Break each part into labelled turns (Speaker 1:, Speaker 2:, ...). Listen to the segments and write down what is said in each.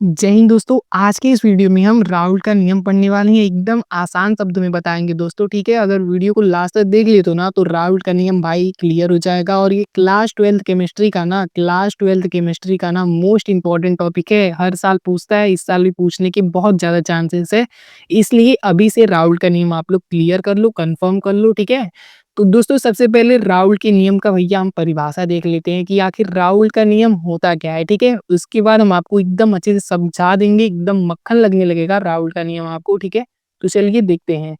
Speaker 1: जय हिंद दोस्तों। आज के इस वीडियो में हम राउल का नियम पढ़ने वाले हैं। एकदम आसान शब्दों में बताएंगे दोस्तों, ठीक है। अगर वीडियो को लास्ट तक देख लिए तो राउल का नियम भाई क्लियर हो जाएगा। और ये क्लास ट्वेल्थ केमिस्ट्री का मोस्ट इंपॉर्टेंट टॉपिक है। हर साल पूछता है, इस साल भी पूछने के बहुत ज्यादा चांसेस है। इसलिए अभी से राउल का नियम आप लोग क्लियर कर लो, कंफर्म कर लो, ठीक है। तो दोस्तों सबसे पहले राउल के नियम का भैया हम परिभाषा देख लेते हैं कि आखिर राउल का नियम होता क्या है, ठीक है। उसके बाद हम आपको एकदम अच्छे से समझा देंगे, एकदम मक्खन लगने लगेगा राउल का नियम आपको, ठीक है। तो चलिए देखते हैं।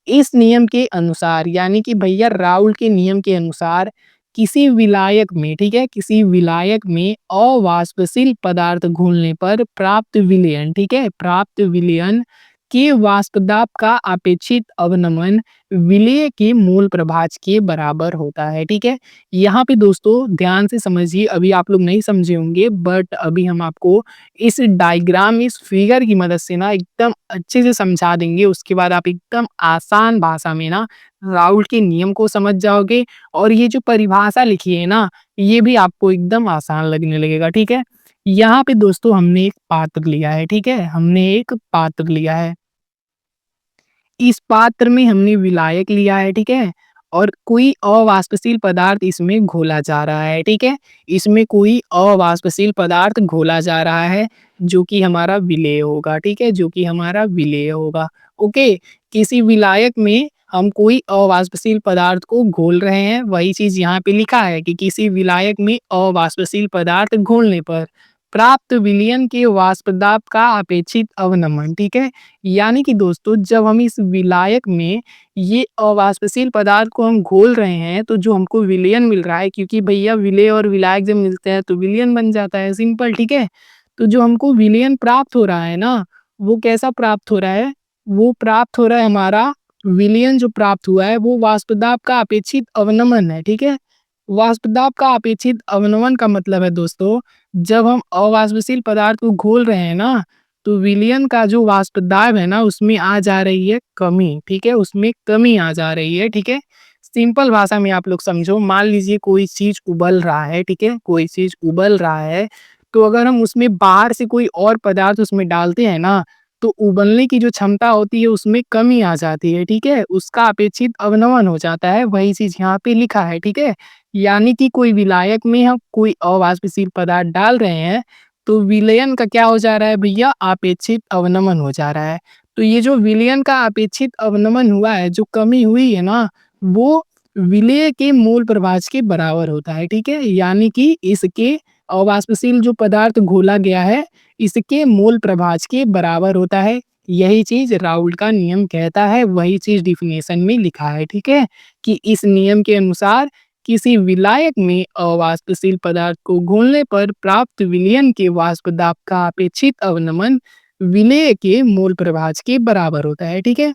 Speaker 1: इस नियम के अनुसार यानी कि भैया राउल के नियम के अनुसार किसी विलायक में, ठीक है, किसी विलायक में अवाष्पशील पदार्थ घोलने पर प्राप्त विलयन, ठीक है, प्राप्त विलयन के वाष्प दाब का अपेक्षित अवनमन विलेय के मूल प्रभाज के बराबर होता है, ठीक है। यहाँ पे दोस्तों ध्यान से समझिए, अभी आप लोग नहीं समझे होंगे बट अभी हम आपको इस डायग्राम, इस फिगर की मदद से एकदम अच्छे से समझा देंगे। उसके बाद आप एकदम आसान भाषा में राउल के नियम को समझ जाओगे। और ये जो परिभाषा लिखी है ये भी आपको एकदम आसान लगने लगेगा, ठीक है। यहाँ पे दोस्तों हमने एक पात्र लिया है, ठीक है, हमने एक पात्र लिया है। इस पात्र में हमने विलायक लिया है, ठीक है। और कोई अवाष्पशील पदार्थ इसमें घोला जा रहा है, ठीक है। इसमें कोई अवाष्पशील पदार्थ घोला जा रहा है जो कि हमारा विलेय होगा, ठीक है, जो कि हमारा विलेय होगा। ओके। किसी विलायक में हम कोई अवाष्पशील पदार्थ को घोल रहे हैं, वही चीज यहाँ पे लिखा है कि किसी विलायक में अवाष्पशील पदार्थ घोलने पर प्राप्त विलयन के वाष्प दाब का अपेक्षित अवनमन, ठीक है। यानी कि दोस्तों जब हम इस विलायक में ये अवाष्पशील पदार्थ को हम घोल रहे हैं तो जो हमको विलयन मिल रहा है, क्योंकि भैया विलेय और विलायक जब मिलते हैं तो विलयन बन जाता है, सिंपल, ठीक है। तो जो हमको विलयन प्राप्त हो रहा है वो कैसा प्राप्त हो रहा है? वो प्राप्त हो रहा है हमारा विलयन जो प्राप्त हुआ है वो वाष्प दाब का अपेक्षित अवनमन है, ठीक है। वाष्प दाब का अपेक्षित अवनमन का मतलब है दोस्तों, जब हम अवाष्पशील पदार्थ को घोल रहे हैं तो विलयन का जो वाष्प दाब है उसमें आ जा रही है कमी, ठीक है, उसमें कमी आ जा रही है, ठीक है। सिंपल भाषा में आप लोग समझो, मान लीजिए कोई चीज उबल रहा है, ठीक है, कोई चीज उबल रहा है। तो अगर हम उसमें बाहर से कोई और पदार्थ उसमें डालते हैं तो उबलने की जो क्षमता होती है उसमें कमी आ जाती है, ठीक है, उसका अपेक्षित अवनमन हो जाता है। वही चीज यहाँ पे लिखा है, ठीक है। यानी कि कोई विलायक में हम कोई अवाष्पशील पदार्थ डाल रहे हैं तो विलयन का क्या हो जा रहा है भैया? अपेक्षित अवनमन हो जा रहा है। तो ये जो विलयन का अपेक्षित अवनमन हुआ है, जो कमी हुई है वो विलेय के मूल प्रभाज के बराबर होता है, ठीक है। यानी कि इसके अवाष्पशील जो पदार्थ घोला गया है इसके मूल प्रभाज के बराबर होता है। यही चीज राउल का नियम कहता है, वही चीज डिफिनेशन में लिखा है, ठीक है, कि इस नियम के अनुसार किसी विलायक में अवाष्पशील पदार्थ को घोलने पर प्राप्त विलयन के वाष्प दाब का अपेक्षित अवनमन विलेय के मूल प्रभाज के बराबर होता है, ठीक है।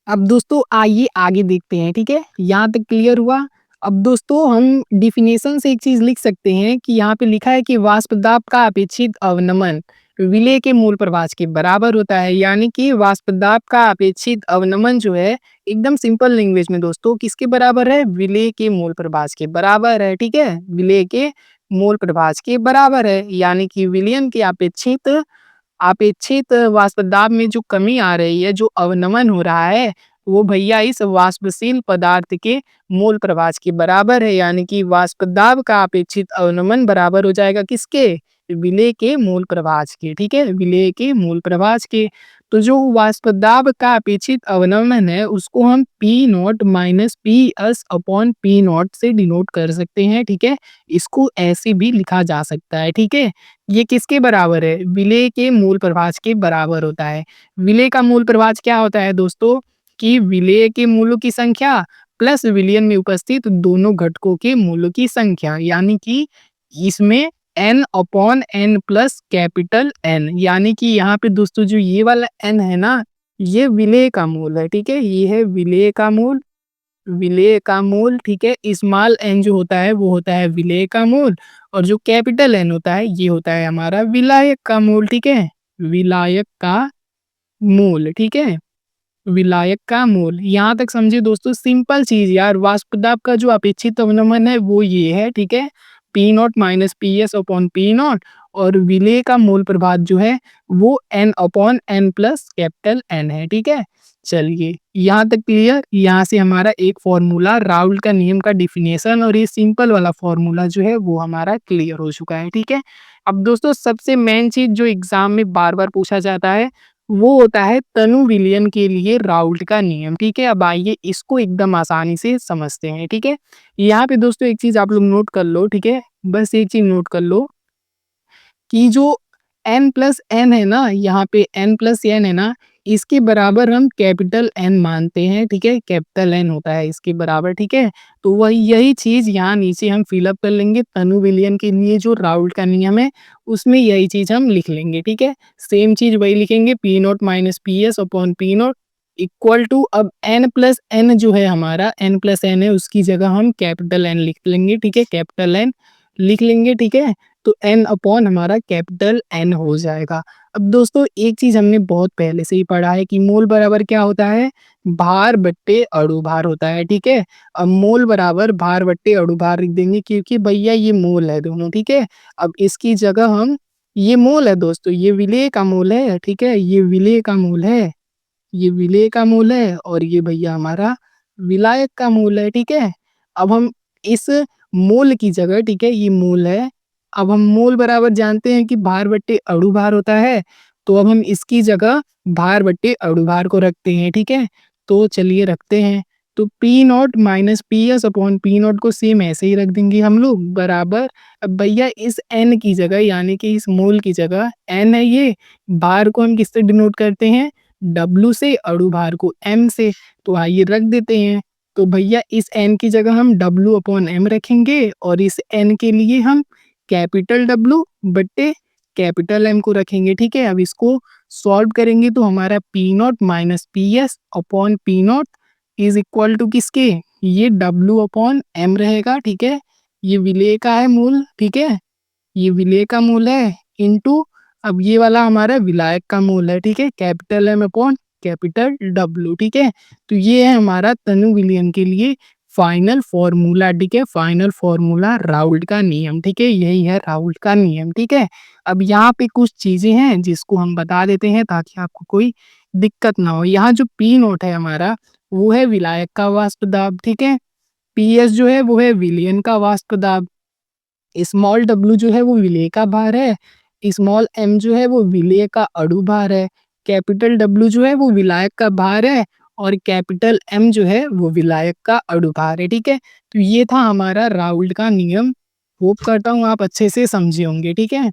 Speaker 1: अब दोस्तों आइए आगे देखते हैं, ठीक है, यहाँ तक क्लियर हुआ। अब दोस्तों हम डिफिनेशन से एक चीज लिख सकते हैं कि यहाँ पे लिखा है कि वाष्प दाब का अपेक्षित अवनमन विलेय के मूल प्रभाज के बराबर होता है। यानी कि वाष्प दाब का अपेक्षित अवनमन जो है एकदम सिंपल लैंग्वेज में दोस्तों किसके बराबर है? विलेय के मूल प्रभाज के बराबर है, ठीक है, विलेय के मूल प्रभाज के बराबर है। यानी कि विलयन के अपेक्षित अपेक्षित वाष्प दाब में जो कमी आ रही है, जो अवनमन हो रहा है, वो भैया इस वाष्पशील पदार्थ के मूल प्रभाज के बराबर है। यानी कि वाष्प दाब का अपेक्षित अवनमन बराबर हो जाएगा किसके? विलेय के मूल प्रभाज के, ठीक है, विलेय के मूल प्रभाज के। तो जो वाष्प दाब का अपेक्षित अवनमन है उसको हम P not minus P S upon P not से डिनोट कर सकते हैं, ठीक है। इसको ऐसे भी लिखा जा सकता है, ठीक है। ये किसके बराबर है? विलेय के मूल प्रभाज के बराबर होता है। विलेय का मूल प्रभाज क्या होता है दोस्तों? कि विलेय के मूलों की संख्या प्लस विलयन में उपस्थित दोनों घटकों के मूलों की संख्या। यानी कि इसमें n upon n plus capital N। यानी कि यहाँ पे दोस्तों जो ये वाला n है ये विलेय का मूल है, ठीक है, ये है विलेय का मूल, विलेय का मूल, ठीक है। स्मॉल n जो होता है वो होता है विलेय का मूल, और जो कैपिटल N होता है ये होता है हमारा विलायक का मूल, ठीक है, विलायक का मूल, ठीक है, विलायक का मूल। यहाँ तक समझिए दोस्तों, सिंपल चीज यार। वाष्प दाब का जो अपेक्षित अवनमन है वो ये है, ठीक है, P not minus P S upon P not. और विलेय का मोल प्रभाव जो है वो n/n+N है, ठीक है। चलिए यहाँ तक क्लियर। यहाँ से हमारा एक फॉर्मूला राउल्ट का नियम का डिफिनेशन और ये सिंपल वाला फॉर्मूला जो है वो हमारा क्लियर हो चुका है, ठीक है। अब दोस्तों सबसे मेन चीज जो एग्जाम में बार बार पूछा जाता है वो होता है तनु विलयन के लिए राउल्ट का नियम, ठीक है। अब आइए इसको एकदम आसानी से समझते हैं, ठीक है। यहाँ पे दोस्तों एक चीज आप लोग नोट कर लो, ठीक है। बस एक चीज नोट कर लो कि जो n+n है ना, यहाँ पे n+n है ना, इसके बराबर हम कैपिटल N मानते हैं, ठीक है। कैपिटल N होता है इसके बराबर, ठीक है। तो वही यही चीज यहाँ नीचे हम फिलअप कर लेंगे। तनु विलयन के लिए जो राउल्ट का नियम है उसमें यही चीज हम लिख लेंगे, ठीक है। सेम चीज वही लिखेंगे, P0 - PS/P0 इक्वल टू, अब n+n जो है हमारा n+n है उसकी जगह हम कैपिटल N लिख लेंगे, ठीक है। कैपिटल N लिख लेंगे, ठीक है। तो n अपॉन हमारा कैपिटल N हो जाएगा। अब दोस्तों एक चीज हमने बहुत पहले से ही पढ़ा है कि मोल बराबर क्या होता है, भार बट्टे अणु भार होता है, ठीक है। अब मोल बराबर भार बट्टे अणु भार लिख देंगे क्योंकि भैया ये मोल है दोनों, ठीक है। अब इसकी जगह हम, ये मोल है दोस्तों, ये विलेय का मोल है, ठीक है। ये विलेय का मोल है, ये विलेय का मोल है और ये भैया हमारा विलायक का मोल है, ठीक है। अब हम इस मोल की जगह, ठीक है, ये मोल है। अब हम मोल बराबर जानते हैं कि भार बट्टे अणु भार होता है, तो अब हम इसकी जगह भार बट्टे अणु भार को रखते हैं, ठीक है। तो चलिए रखते हैं। तो P0 - PS/P0 को सेम ऐसे ही रख देंगे हम लोग बराबर। अब भैया इस n की जगह यानी कि इस मोल की जगह n है, ये भार को हम किससे डिनोट करते हैं, W से, अणु भार को M से। तो आइए रख देते हैं। तो भैया इस n की जगह हम W/M रखेंगे और इस n के लिए हम कैपिटल W बट्टे कैपिटल M को रखेंगे, ठीक है। अब इसको सॉल्व करेंगे तो हमारा P0 - PS/P0 is equal to किसके, ये W/M रहेगा, ठीक है। ये विलेय का है मूल, ठीक है। ये विलेय का मूल है इनटू, अब ये वाला हमारा विलायक का मूल है, ठीक है। Capital M upon capital W, ठीक है। तो ये है हमारा तनु विलयन के लिए फाइनल फॉर्मूला, ठीक है। फाइनल फॉर्मूला राउल्ट का नियम, ठीक है। यही है राउल्ट का नियम, ठीक है। अब यहाँ पे कुछ चीजें हैं जिसको हम बता देते हैं ताकि आपको कोई दिक्कत ना हो। यहाँ जो P0 है हमारा वो है विलायक का वाष्प दाब, ठीक है। PS जो है वो है विलयन का वाष्प दाब। स्मॉल w जो है वो विलेय का भार है, स्मॉल m जो है वो विलेय का अणु भार है, कैपिटल W जो है वो विलायक का भार है और कैपिटल M जो है वो विलायक का अणु भार है, ठीक है। तो ये था हमारा राउल्ट का नियम। होप करता हूँ आप अच्छे से समझे होंगे, ठीक है।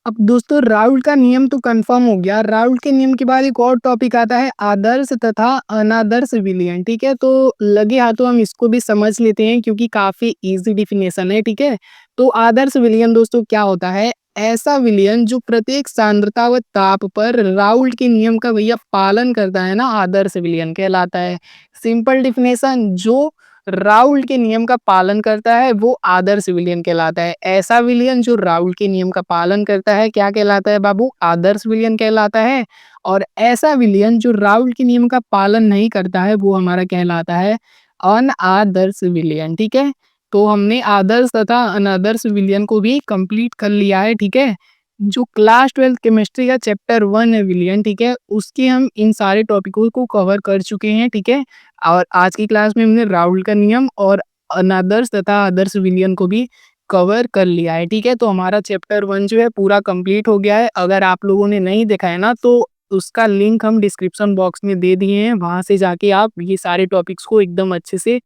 Speaker 1: अब दोस्तों राउल्ट का नियम तो कंफर्म हो गया। राउल्ट के नियम के बाद एक और टॉपिक आता है आदर्श तथा अनादर्श विलयन, ठीक है। तो लगे हाथों हम इसको भी समझ लेते हैं क्योंकि काफी इजी डिफिनेशन है, ठीक है। तो आदर्श विलयन दोस्तों क्या होता है, ऐसा विलयन जो प्रत्येक सांद्रता व ताप पर राउल्ट के नियम का भैया पालन करता है ना, आदर्श विलयन कहलाता है। सिंपल डिफिनेशन, जो राउल्ट के नियम का पालन करता है वो आदर्श विलयन कहलाता है। ऐसा विलयन जो राउल्ट के नियम का पालन करता है क्या कहलाता है बाबू, आदर्श विलयन कहलाता है। और ऐसा विलयन जो राउल्ट के नियम का पालन नहीं करता है वो हमारा कहलाता है अनादर्श विलयन, ठीक है। तो हमने आदर्श तथा अनादर्श विलयन को भी कंप्लीट कर लिया है, ठीक है। जो क्लास 12 केमिस्ट्री का चैप्टर 1 है विलयन, ठीक है, उसके हम इन सारे टॉपिकों को कवर कर चुके हैं, ठीक है। और आज की क्लास में हमने राउल्ट का नियम और अनादर्श तथा आदर्श विलयन को भी कवर कर लिया है, ठीक है। तो हमारा चैप्टर 1 जो है पूरा कंप्लीट हो गया है। अगर आप लोगों ने नहीं देखा है ना तो उसका लिंक हम डिस्क्रिप्शन बॉक्स में दे दिए हैं, वहां से जाके आप ये सारे टॉपिक्स को एकदम अच्छे से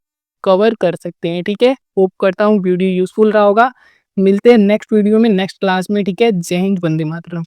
Speaker 1: कवर कर सकते हैं, ठीक है। होप करता हूँ वीडियो यूजफुल रहा होगा। मिलते हैं नेक्स्ट वीडियो में, नेक्स्ट क्लास में, ठीक है। जय हिंद, वंदे मातरम।